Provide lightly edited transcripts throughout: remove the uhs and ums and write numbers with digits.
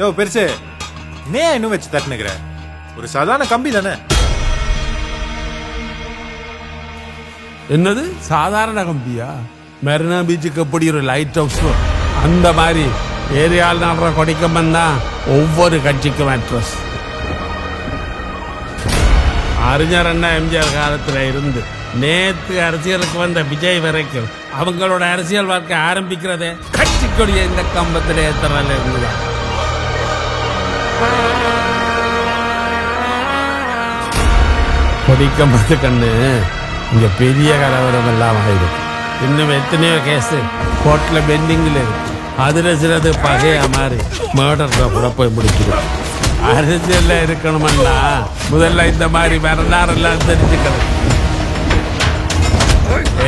யோ பெருசு நே இன்னும் வச்சு தட்டுனுக்குற ஒரு சாதாரண கம்பி தானே. என்னது சாதாரண கம்பியா? மெரினா பீச்சுக்கு எப்படி ஒரு லைட் ஹவுஸ் அந்த மாதிரி ஏரியாவில் நடுற கொடிக்கம்பம் தான் ஒவ்வொரு கட்சிக்கும் அட்ரஸ். அறிஞர் அண்ணா எம்ஜிஆர் காலத்தில் இருந்து நேற்று அரசியலுக்கு வந்த விஜய் வரைக்கும் அவங்களோட அரசியல் வாழ்க்கை ஆரம்பிக்கிறதே கட்சி கொடிய இந்த கம்பத்தில் ஏத்துறதுல இருந்துதான். கொடிக்கம்பத்து கண்ணு இங்க பெரிய கலவரம் எல்லாம் ஆயிடும். இன்னும் எத்தனையோ கேஸ் கோர்ட்ல பெண்டிங்கில் இருக்கு. அதுல சிலது பகையா மாதிரி மர்டர்ல கூட போய் முடிச்சிடும். அரசியல்ல இருக்கணும்னா முதல்ல இந்த மாதிரி வரலாறெல்லாம் தெரிஞ்சுக்கணும்.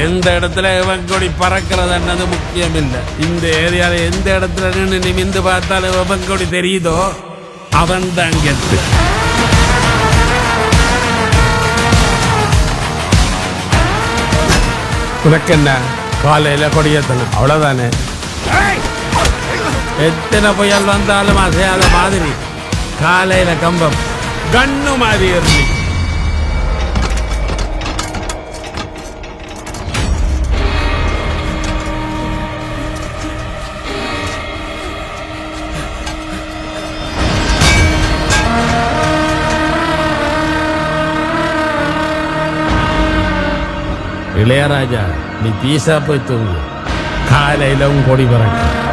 எந்த இடத்துல இவன் கொடி பறக்கிறதுன்றது முக்கியம் இல்லை. இந்த ஏரியால எந்த இடத்துல நின்று நிமிந்து பார்த்தாலும் இவன் கொடி தெரியுதோ அவன் தான் கெத்து. உனக்கு என்ன காலையில கொடியேத்தணும் அவ்வளவுதானே. எத்தனை புயல் வந்தாலும் அசையாத மாதிரி காலையில கம்பம் கண்ணு மாதிரி இருந்து. இளையராஜா நீ பீசா போய் தூங்கு, காலையில கொடி பறக்கும்.